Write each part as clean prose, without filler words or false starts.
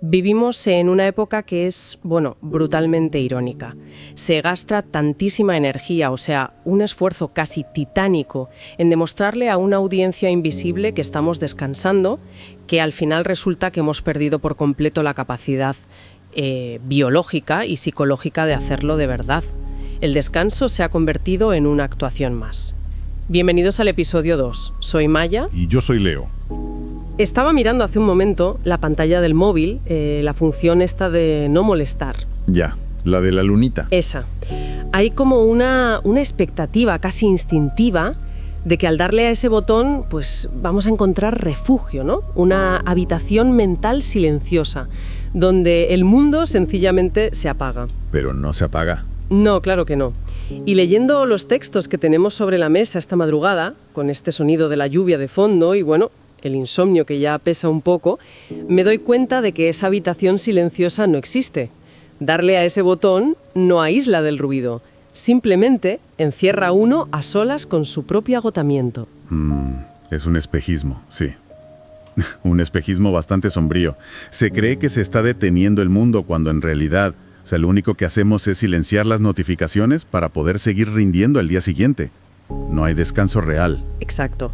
Vivimos en una época que es, brutalmente irónica. Se gasta tantísima energía, o sea, un esfuerzo casi titánico en demostrarle a una audiencia invisible que estamos descansando, que al final resulta que hemos perdido por completo la capacidad biológica y psicológica de hacerlo de verdad. El descanso se ha convertido en una actuación más. Bienvenidos al episodio 2. Soy Maya. Y yo soy Leo. Estaba mirando hace un momento la pantalla del móvil, la función esta de no molestar. Ya, la de la lunita. Esa. Hay como una expectativa casi instintiva de que al darle a ese botón, pues vamos a encontrar refugio, ¿no? Una habitación mental silenciosa, donde el mundo sencillamente se apaga. Pero no se apaga. No, claro que no. Y leyendo los textos que tenemos sobre la mesa esta madrugada, con este sonido de la lluvia de fondo y el insomnio que ya pesa un poco, me doy cuenta de que esa habitación silenciosa no existe. Darle a ese botón no aísla del ruido, simplemente encierra a uno a solas con su propio agotamiento. Es un espejismo, sí. Un espejismo bastante sombrío. Se cree que se está deteniendo el mundo cuando en realidad, lo único que hacemos es silenciar las notificaciones para poder seguir rindiendo al día siguiente. No hay descanso real. Exacto.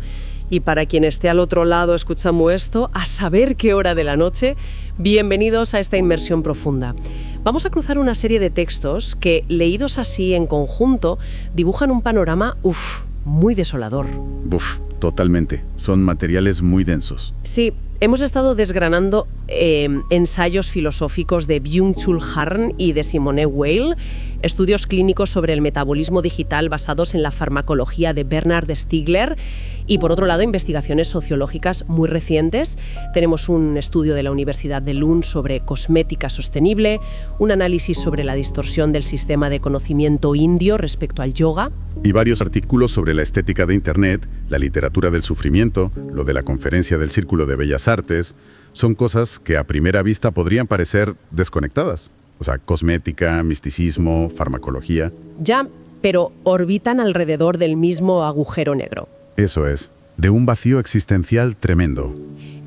Y para quien esté al otro lado escuchando esto, a saber qué hora de la noche, bienvenidos a esta inmersión profunda. Vamos a cruzar una serie de textos que, leídos así en conjunto, dibujan un panorama, muy desolador. Totalmente. Son materiales muy densos. Sí, hemos estado desgranando ensayos filosóficos de Byung-Chul Han y de Simone Weil, estudios clínicos sobre el metabolismo digital basados en la farmacología de Bernard Stiegler y, por otro lado, investigaciones sociológicas muy recientes. Tenemos un estudio de la Universidad de Lund sobre cosmética sostenible, un análisis sobre la distorsión del sistema de conocimiento indio respecto al yoga. Y varios artículos sobre la estética de Internet, la literatura del sufrimiento, lo de la conferencia del Círculo de Bellas Artes. Son cosas que a primera vista podrían parecer desconectadas. Cosmética, misticismo, farmacología. Ya, pero orbitan alrededor del mismo agujero negro. Eso es, de un vacío existencial tremendo.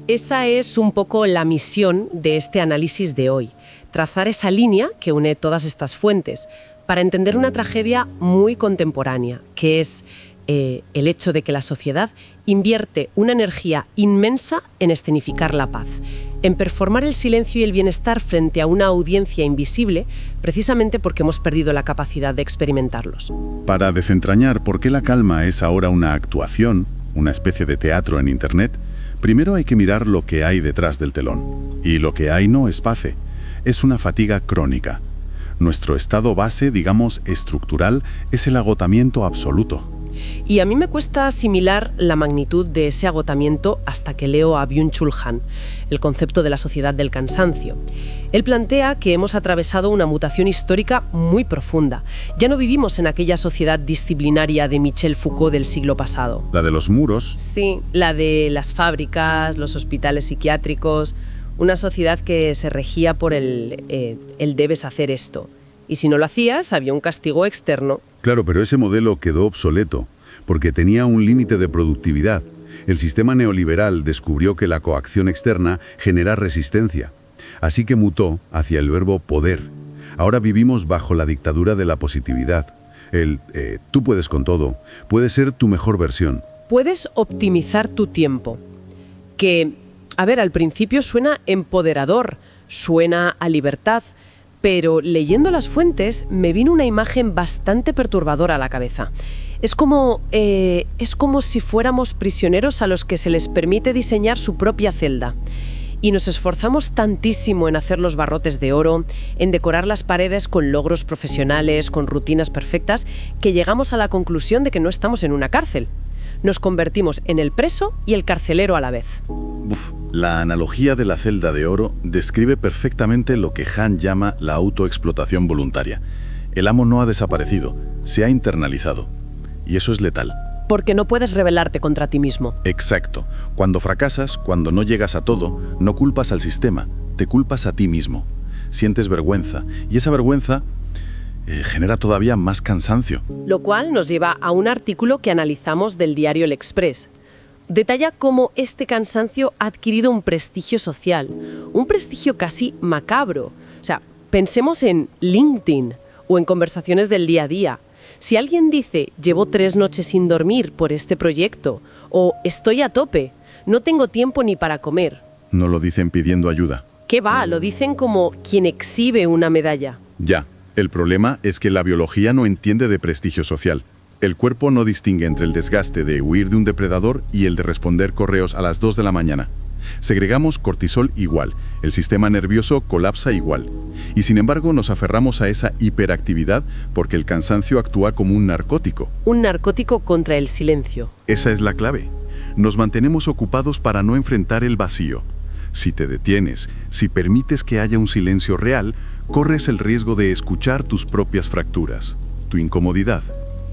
Esa es un poco la misión de este análisis de hoy. Trazar esa línea que une todas estas fuentes para entender una tragedia muy contemporánea, que es el hecho de que la sociedad invierte una energía inmensa en escenificar la paz, en performar el silencio y el bienestar frente a una audiencia invisible, precisamente porque hemos perdido la capacidad de experimentarlos. Para desentrañar por qué la calma es ahora una actuación, una especie de teatro en Internet, primero hay que mirar lo que hay detrás del telón. Y lo que hay no es paz, es una fatiga crónica. Nuestro estado base, digamos, estructural, es el agotamiento absoluto. Y a mí me cuesta asimilar la magnitud de ese agotamiento hasta que leo a Byung-Chul Han, el concepto de la sociedad del cansancio. Él plantea que hemos atravesado una mutación histórica muy profunda. Ya no vivimos en aquella sociedad disciplinaria de Michel Foucault del siglo pasado. La de los muros. Sí, la de las fábricas, los hospitales psiquiátricos, una sociedad que se regía por el debes hacer esto. Y si no lo hacías, había un castigo externo. Claro, pero ese modelo quedó obsoleto, porque tenía un límite de productividad. El sistema neoliberal descubrió que la coacción externa genera resistencia. Así que mutó hacia el verbo poder. Ahora vivimos bajo la dictadura de la positividad. Tú puedes con todo, puedes ser tu mejor versión. Puedes optimizar tu tiempo. Que, al principio suena empoderador, suena a libertad, pero leyendo las fuentes me vino una imagen bastante perturbadora a la cabeza. Es como si fuéramos prisioneros a los que se les permite diseñar su propia celda. Y nos esforzamos tantísimo en hacer los barrotes de oro, en decorar las paredes con logros profesionales, con rutinas perfectas, que llegamos a la conclusión de que no estamos en una cárcel. Nos convertimos en el preso y el carcelero a la vez. La analogía de la celda de oro describe perfectamente lo que Han llama la autoexplotación voluntaria. El amo no ha desaparecido, se ha internalizado. Y eso es letal. Porque no puedes rebelarte contra ti mismo. Exacto. Cuando fracasas, cuando no llegas a todo, no culpas al sistema, te culpas a ti mismo. Sientes vergüenza, y esa vergüenza genera todavía más cansancio. Lo cual nos lleva a un artículo que analizamos del diario El Express. Detalla cómo este cansancio ha adquirido un prestigio social, un prestigio casi macabro. O sea, pensemos en LinkedIn o en conversaciones del día a día. Si alguien dice, llevo 3 noches sin dormir por este proyecto, o estoy a tope, no tengo tiempo ni para comer. No lo dicen pidiendo ayuda. ¿Qué va? Lo dicen como quien exhibe una medalla. Ya, el problema es que la biología no entiende de prestigio social. El cuerpo no distingue entre el desgaste de huir de un depredador y el de responder correos a las 2 de la mañana. Segregamos cortisol igual, el sistema nervioso colapsa igual. Y sin embargo nos aferramos a esa hiperactividad porque el cansancio actúa como un narcótico. Un narcótico contra el silencio. Esa es la clave. Nos mantenemos ocupados para no enfrentar el vacío. Si te detienes, si permites que haya un silencio real, corres el riesgo de escuchar tus propias fracturas, tu incomodidad.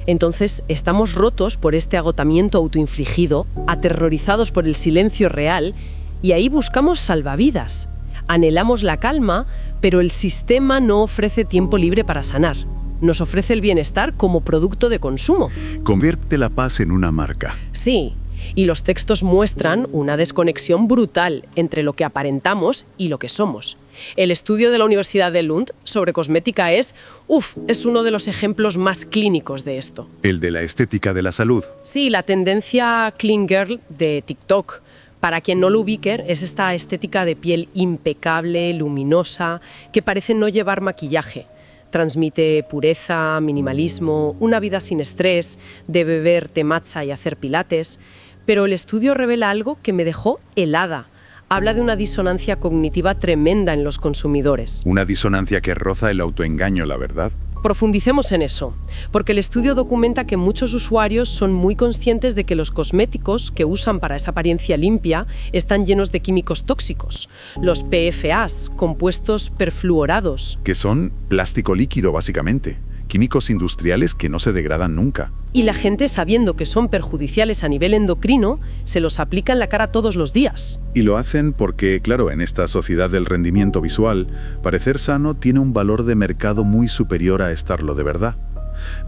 Entonces, estamos rotos por este agotamiento autoinfligido, aterrorizados por el silencio real, y ahí buscamos salvavidas. Anhelamos la calma, pero el sistema no ofrece tiempo libre para sanar. Nos ofrece el bienestar como producto de consumo. Convierte la paz en una marca. Sí, y los textos muestran una desconexión brutal entre lo que aparentamos y lo que somos. El estudio de la Universidad de Lund sobre cosmética es uno de los ejemplos más clínicos de esto. El de la estética de la salud. Sí, la tendencia Clean Girl de TikTok. Para quien no lo ubique, es esta estética de piel impecable, luminosa, que parece no llevar maquillaje. Transmite pureza, minimalismo, una vida sin estrés, de beber té matcha y hacer pilates. Pero el estudio revela algo que me dejó helada. Habla de una disonancia cognitiva tremenda en los consumidores. Una disonancia que roza el autoengaño, la verdad. Profundicemos en eso, porque el estudio documenta que muchos usuarios son muy conscientes de que los cosméticos que usan para esa apariencia limpia están llenos de químicos tóxicos, los PFAs, compuestos perfluorados. Que son plástico líquido, básicamente. Químicos industriales que no se degradan nunca. Y la gente, sabiendo que son perjudiciales a nivel endocrino, se los aplica en la cara todos los días. Y lo hacen porque, claro, en esta sociedad del rendimiento visual, parecer sano tiene un valor de mercado muy superior a estarlo de verdad.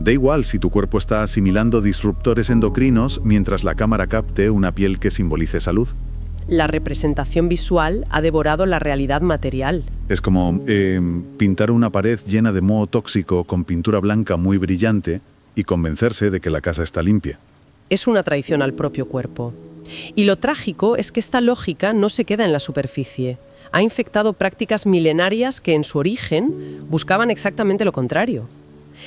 Da igual si tu cuerpo está asimilando disruptores endocrinos mientras la cámara capte una piel que simbolice salud. La representación visual ha devorado la realidad material. Es como pintar una pared llena de moho tóxico con pintura blanca muy brillante y convencerse de que la casa está limpia. Es una traición al propio cuerpo. Y lo trágico es que esta lógica no se queda en la superficie. Ha infectado prácticas milenarias que en su origen buscaban exactamente lo contrario.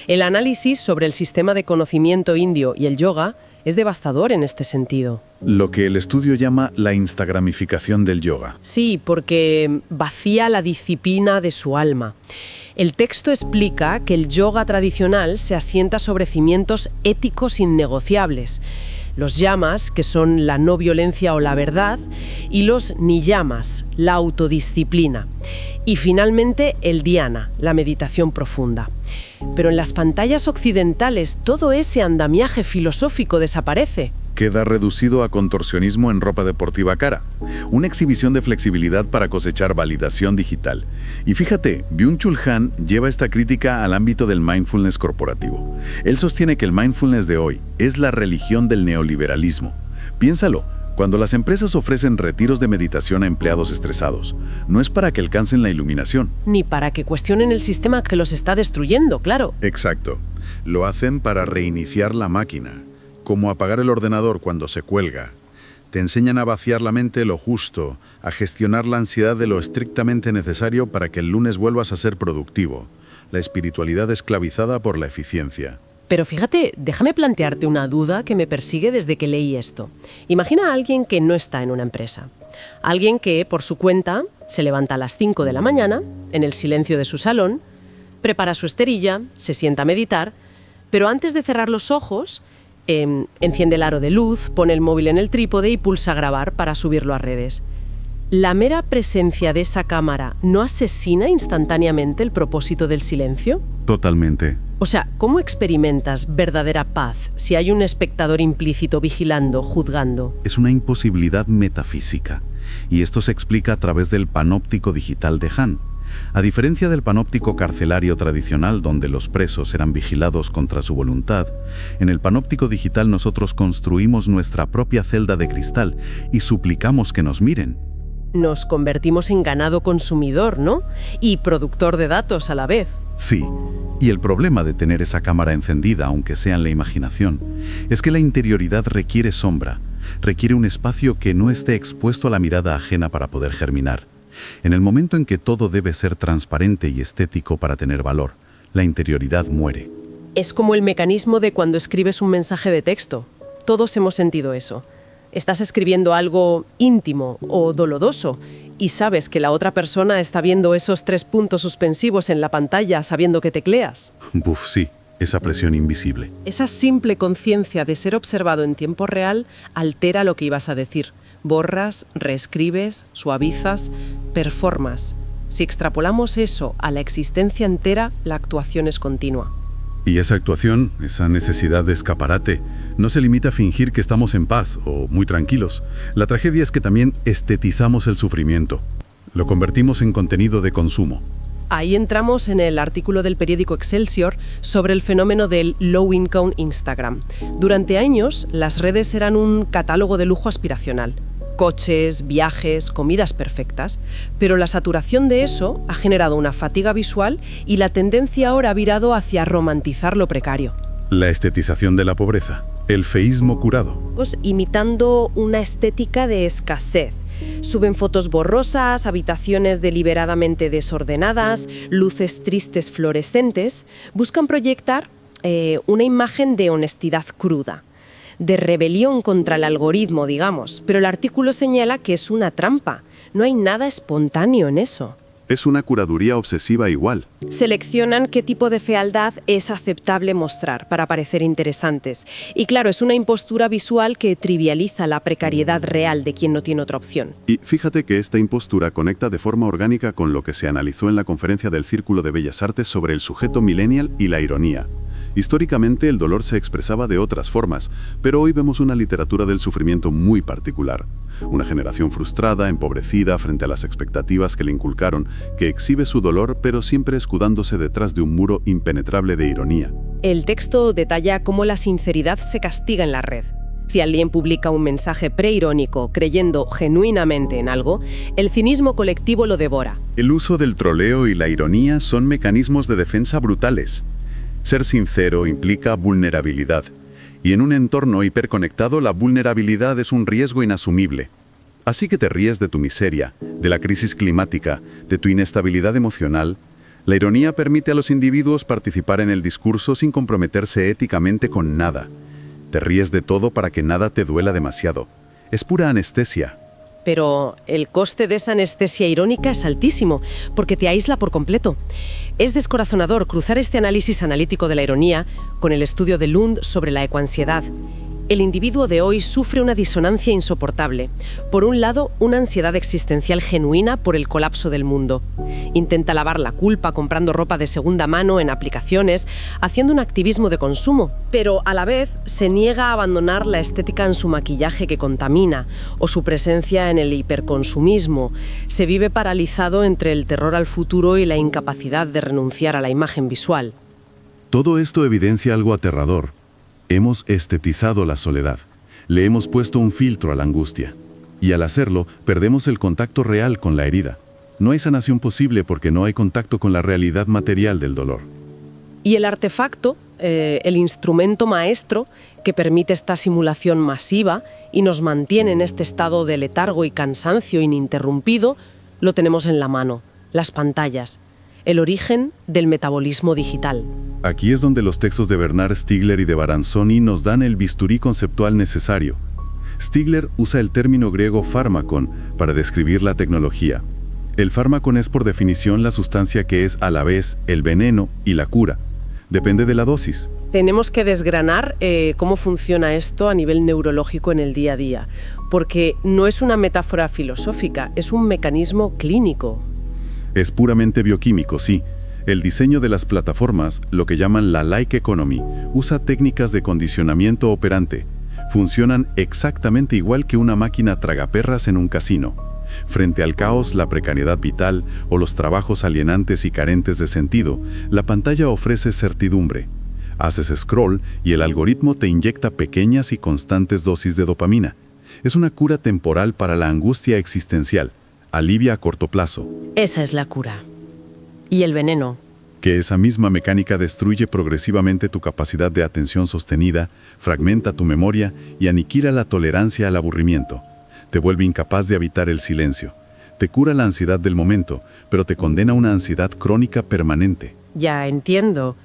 El análisis sobre el sistema de conocimiento indio y el yoga es devastador en este sentido. Lo que el estudio llama la instagramificación del yoga. Sí, porque vacía la disciplina de su alma. El texto explica que el yoga tradicional se asienta sobre cimientos éticos innegociables. Los yamas, que son la no violencia o la verdad, y los niyamas, la autodisciplina. Y finalmente el dhyana, la meditación profunda. Pero en las pantallas occidentales todo ese andamiaje filosófico desaparece. Queda reducido a contorsionismo en ropa deportiva cara, una exhibición de flexibilidad para cosechar validación digital. Y fíjate, Byung-Chul Han lleva esta crítica al ámbito del mindfulness corporativo. Él sostiene que el mindfulness de hoy es la religión del neoliberalismo. Piénsalo, cuando las empresas ofrecen retiros de meditación a empleados estresados, no es para que alcancen la iluminación. Ni para que cuestionen el sistema que los está destruyendo, claro. Exacto. Lo hacen para reiniciar la máquina. Como apagar el ordenador cuando se cuelga. Te enseñan a vaciar la mente lo justo, a gestionar la ansiedad de lo estrictamente necesario para que el lunes vuelvas a ser productivo. La espiritualidad esclavizada por la eficiencia. Pero fíjate, déjame plantearte una duda que me persigue desde que leí esto. Imagina a alguien que no está en una empresa. Alguien que, por su cuenta, se levanta a las 5 de la mañana, en el silencio de su salón, prepara su esterilla, se sienta a meditar, pero antes de cerrar los ojos, enciende el aro de luz, pone el móvil en el trípode y pulsa grabar para subirlo a redes. ¿La mera presencia de esa cámara no asesina instantáneamente el propósito del silencio? Totalmente. O sea, ¿cómo experimentas verdadera paz si hay un espectador implícito vigilando, juzgando? Es una imposibilidad metafísica. Y esto se explica a través del panóptico digital de Han. A diferencia del panóptico carcelario tradicional, donde los presos eran vigilados contra su voluntad, en el panóptico digital nosotros construimos nuestra propia celda de cristal y suplicamos que nos miren. Nos convertimos en ganado consumidor, ¿no? Y productor de datos a la vez. Sí, y el problema de tener esa cámara encendida, aunque sea en la imaginación, es que la interioridad requiere sombra, requiere un espacio que no esté expuesto a la mirada ajena para poder germinar. En el momento en que todo debe ser transparente y estético para tener valor, la interioridad muere. Es como el mecanismo de cuando escribes un mensaje de texto. Todos hemos sentido eso. Estás escribiendo algo íntimo o doloroso y sabes que la otra persona está viendo esos 3 puntos suspensivos en la pantalla sabiendo que tecleas. Buf, sí, esa presión invisible. Esa simple conciencia de ser observado en tiempo real altera lo que ibas a decir. Borras, reescribes, suavizas, performas. Si extrapolamos eso a la existencia entera, la actuación es continua. Y esa actuación, esa necesidad de escaparate, no se limita a fingir que estamos en paz o muy tranquilos. La tragedia es que también estetizamos el sufrimiento. Lo convertimos en contenido de consumo. Ahí entramos en el artículo del periódico Excelsior sobre el fenómeno del low income Instagram. Durante años, las redes eran un catálogo de lujo aspiracional. Coches, viajes, comidas perfectas, pero la saturación de eso ha generado una fatiga visual y la tendencia ahora ha virado hacia romantizar lo precario. La estetización de la pobreza, el feísmo curado. Imitando una estética de escasez. Suben fotos borrosas, habitaciones deliberadamente desordenadas, luces tristes fluorescentes. Buscan proyectar una imagen de honestidad cruda, de rebelión contra el algoritmo, digamos, pero el artículo señala que es una trampa. No hay nada espontáneo en eso. Es una curaduría obsesiva igual. Seleccionan qué tipo de fealdad es aceptable mostrar para parecer interesantes. Y claro, es una impostura visual que trivializa la precariedad real de quien no tiene otra opción. Y fíjate que esta impostura conecta de forma orgánica con lo que se analizó en la conferencia del Círculo de Bellas Artes sobre el sujeto millennial y la ironía. Históricamente el dolor se expresaba de otras formas, pero hoy vemos una literatura del sufrimiento muy particular. Una generación frustrada, empobrecida frente a las expectativas que le inculcaron, que exhibe su dolor pero siempre escudándose detrás de un muro impenetrable de ironía. El texto detalla cómo la sinceridad se castiga en la red. Si alguien publica un mensaje preirónico creyendo genuinamente en algo, el cinismo colectivo lo devora. El uso del troleo y la ironía son mecanismos de defensa brutales. Ser sincero implica vulnerabilidad, y en un entorno hiperconectado la vulnerabilidad es un riesgo inasumible. Así que te ríes de tu miseria, de la crisis climática, de tu inestabilidad emocional. La ironía permite a los individuos participar en el discurso sin comprometerse éticamente con nada. Te ríes de todo para que nada te duela demasiado. Es pura anestesia. Pero el coste de esa anestesia irónica es altísimo, porque te aísla por completo. Es descorazonador cruzar este análisis analítico de la ironía con el estudio de Lund sobre la ecoansiedad. El individuo de hoy sufre una disonancia insoportable. Por un lado, una ansiedad existencial genuina por el colapso del mundo. Intenta lavar la culpa comprando ropa de segunda mano en aplicaciones, haciendo un activismo de consumo, pero a la vez se niega a abandonar la estética en su maquillaje que contamina o su presencia en el hiperconsumismo. Se vive paralizado entre el terror al futuro y la incapacidad de renunciar a la imagen visual. Todo esto evidencia algo aterrador. Hemos estetizado la soledad. Le hemos puesto un filtro a la angustia. Y al hacerlo, perdemos el contacto real con la herida. No hay sanación posible porque no hay contacto con la realidad material del dolor. Y el artefacto, el instrumento maestro que permite esta simulación masiva y nos mantiene en este estado de letargo y cansancio ininterrumpido, lo tenemos en la mano, las pantallas. El origen del metabolismo digital. Aquí es donde los textos de Bernard Stiegler y de Baranzoni nos dan el bisturí conceptual necesario. Stiegler usa el término griego fármakon para describir la tecnología. El fármakon es por definición la sustancia que es a la vez el veneno y la cura. Depende de la dosis. Tenemos que desgranar cómo funciona esto a nivel neurológico en el día a día, porque no es una metáfora filosófica, es un mecanismo clínico. Es puramente bioquímico, sí. El diseño de las plataformas, lo que llaman la like economy, usa técnicas de condicionamiento operante. Funcionan exactamente igual que una máquina tragaperras en un casino. Frente al caos, la precariedad vital o los trabajos alienantes y carentes de sentido, la pantalla ofrece certidumbre. Haces scroll y el algoritmo te inyecta pequeñas y constantes dosis de dopamina. Es una cura temporal para la angustia existencial. Alivia a corto plazo. Esa es la cura. ¿Y el veneno? Que esa misma mecánica destruye progresivamente tu capacidad de atención sostenida, fragmenta tu memoria y aniquila la tolerancia al aburrimiento. Te vuelve incapaz de habitar el silencio. Te cura la ansiedad del momento, pero te condena a una ansiedad crónica permanente. Ya entiendo.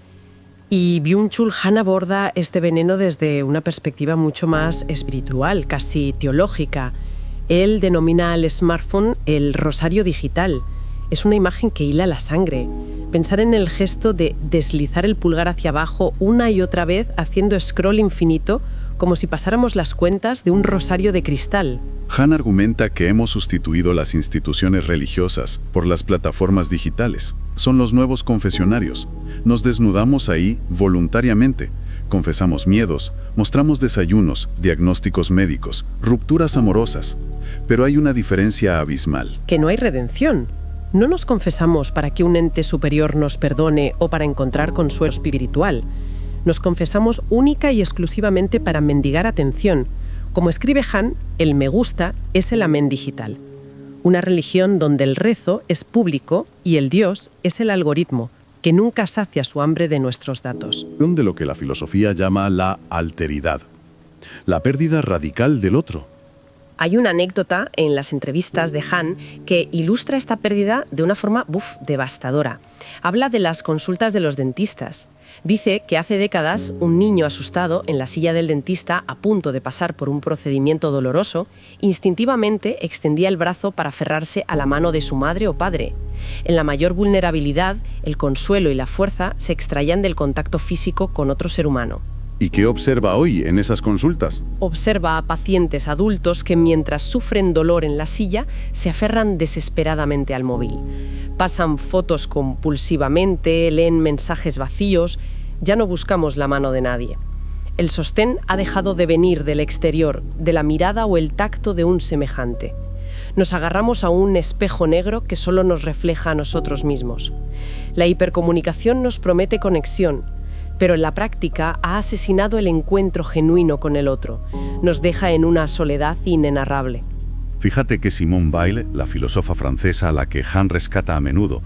Y Byung-Chul Han aborda este veneno desde una perspectiva mucho más espiritual, casi teológica. Él denomina al smartphone el rosario digital. Es una imagen que hila la sangre. Pensar en el gesto de deslizar el pulgar hacia abajo una y otra vez haciendo scroll infinito, como si pasáramos las cuentas de un rosario de cristal. Han argumenta que hemos sustituido las instituciones religiosas por las plataformas digitales. Son los nuevos confesionarios. Nos desnudamos ahí voluntariamente. Confesamos miedos, mostramos desayunos, diagnósticos médicos, rupturas amorosas. Pero hay una diferencia abismal. Que no hay redención. No nos confesamos para que un ente superior nos perdone o para encontrar consuelo espiritual. Nos confesamos única y exclusivamente para mendigar atención. Como escribe Han, el me gusta es el amén digital. Una religión donde el rezo es público y el Dios es el algoritmo, que nunca sacia su hambre de nuestros datos. De lo que la filosofía llama la alteridad. La pérdida radical del otro. Hay una anécdota en las entrevistas de Han que ilustra esta pérdida de una forma devastadora. Habla de las consultas de los dentistas. Dice que hace décadas un niño asustado en la silla del dentista a punto de pasar por un procedimiento doloroso, instintivamente extendía el brazo para aferrarse a la mano de su madre o padre. En la mayor vulnerabilidad, el consuelo y la fuerza se extraían del contacto físico con otro ser humano. ¿Y qué observa hoy en esas consultas? Observa a pacientes adultos que mientras sufren dolor en la silla se aferran desesperadamente al móvil. Pasan fotos compulsivamente, leen mensajes vacíos, ya no buscamos la mano de nadie. El sostén ha dejado de venir del exterior, de la mirada o el tacto de un semejante. Nos agarramos a un espejo negro que solo nos refleja a nosotros mismos. La hipercomunicación nos promete conexión, pero en la práctica ha asesinado el encuentro genuino con el otro. Nos deja en una soledad inenarrable. Fíjate que Simone Weil, la filósofa francesa a la que Han rescata a menudo,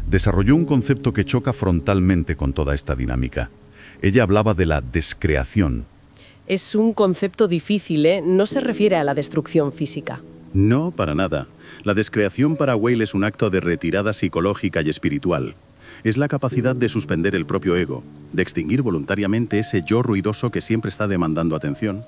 desarrolló un concepto que choca frontalmente con toda esta dinámica. Ella hablaba de la descreación. Es un concepto difícil, ¿eh? No se refiere a la destrucción física. No, para nada. La descreación para Weil es un acto de retirada psicológica y espiritual. Es la capacidad de suspender el propio ego, de extinguir voluntariamente ese yo ruidoso que siempre está demandando atención.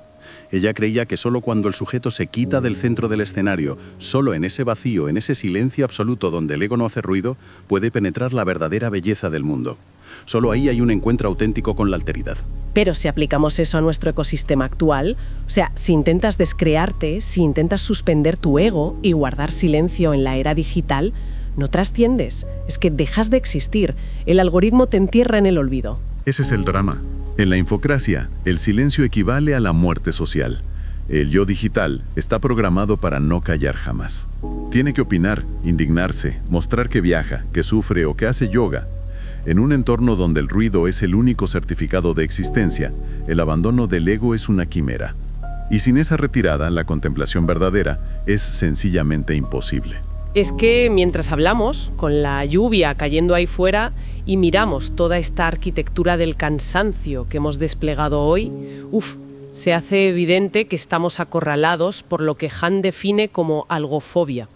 Ella creía que solo cuando el sujeto se quita del centro del escenario, solo en ese vacío, en ese silencio absoluto donde el ego no hace ruido, puede penetrar la verdadera belleza del mundo. Solo ahí hay un encuentro auténtico con la alteridad. Pero si aplicamos eso a nuestro ecosistema actual, o sea, si intentas descrearte, si intentas suspender tu ego y guardar silencio en la era digital, no trasciendes, es que dejas de existir. El algoritmo te entierra en el olvido. Ese es el drama. En la infocracia, el silencio equivale a la muerte social. El yo digital está programado para no callar jamás. Tiene que opinar, indignarse, mostrar que viaja, que sufre o que hace yoga. En un entorno donde el ruido es el único certificado de existencia, el abandono del ego es una quimera. Y sin esa retirada, la contemplación verdadera es sencillamente imposible. Es que mientras hablamos, con la lluvia cayendo ahí fuera, y miramos toda esta arquitectura del cansancio que hemos desplegado hoy, se hace evidente que estamos acorralados por lo que Han define como algofobia,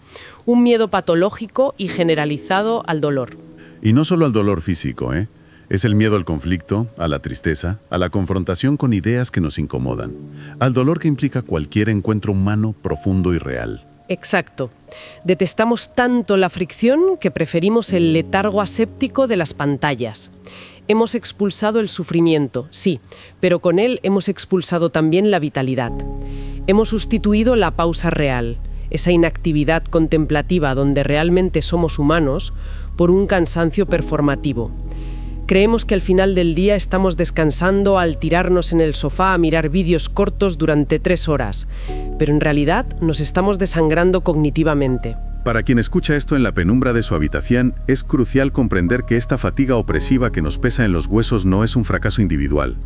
un miedo patológico y generalizado al dolor. Y no solo al dolor físico, Es el miedo al conflicto, a la tristeza, a la confrontación con ideas que nos incomodan, al dolor que implica cualquier encuentro humano profundo y real. Exacto. Detestamos tanto la fricción que preferimos el letargo aséptico de las pantallas. Hemos expulsado el sufrimiento, sí, pero con él hemos expulsado también la vitalidad. Hemos sustituido la pausa real, esa inactividad contemplativa donde realmente somos humanos, por un cansancio performativo. Creemos que al final del día estamos descansando al tirarnos en el sofá a mirar vídeos cortos durante 3 horas, pero en realidad nos estamos desangrando cognitivamente. Para quien escucha esto en la penumbra de su habitación, es crucial comprender que esta fatiga opresiva que nos pesa en los huesos no es un fracaso individual.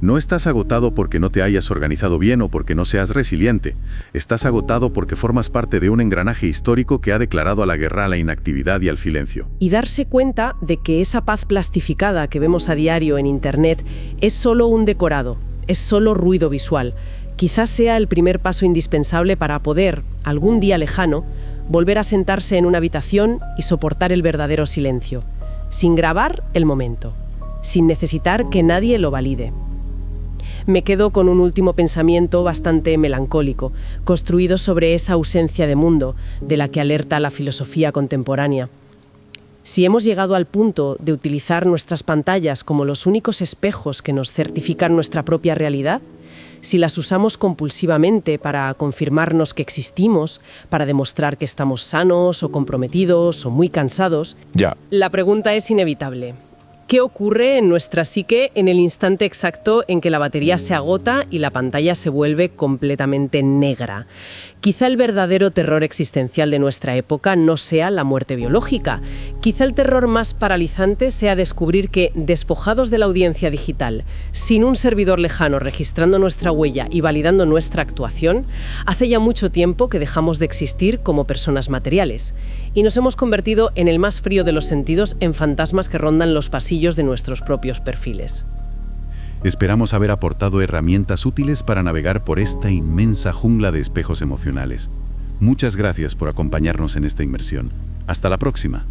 No estás agotado porque no te hayas organizado bien o porque no seas resiliente. Estás agotado porque formas parte de un engranaje histórico que ha declarado a la guerra, a la inactividad y al silencio. Y darse cuenta de que esa paz plastificada que vemos a diario en Internet es solo un decorado, es solo ruido visual. Quizás sea el primer paso indispensable para poder, algún día lejano, volver a sentarse en una habitación y soportar el verdadero silencio, sin grabar el momento, sin necesitar que nadie lo valide. Me quedo con un último pensamiento bastante melancólico, construido sobre esa ausencia de mundo de la que alerta la filosofía contemporánea. Si hemos llegado al punto de utilizar nuestras pantallas como los únicos espejos que nos certifican nuestra propia realidad, si las usamos compulsivamente para confirmarnos que existimos, para demostrar que estamos sanos o comprometidos o muy cansados, la pregunta es inevitable. ¿Qué ocurre en nuestra psique en el instante exacto en que la batería se agota y la pantalla se vuelve completamente negra? Quizá el verdadero terror existencial de nuestra época no sea la muerte biológica. Quizá el terror más paralizante sea descubrir que, despojados de la audiencia digital, sin un servidor lejano registrando nuestra huella y validando nuestra actuación, hace ya mucho tiempo que dejamos de existir como personas materiales y nos hemos convertido en el más frío de los sentidos en fantasmas que rondan los pasillos de nuestros propios perfiles. Esperamos haber aportado herramientas útiles para navegar por esta inmensa jungla de espejos emocionales. Muchas gracias por acompañarnos en esta inmersión. Hasta la próxima.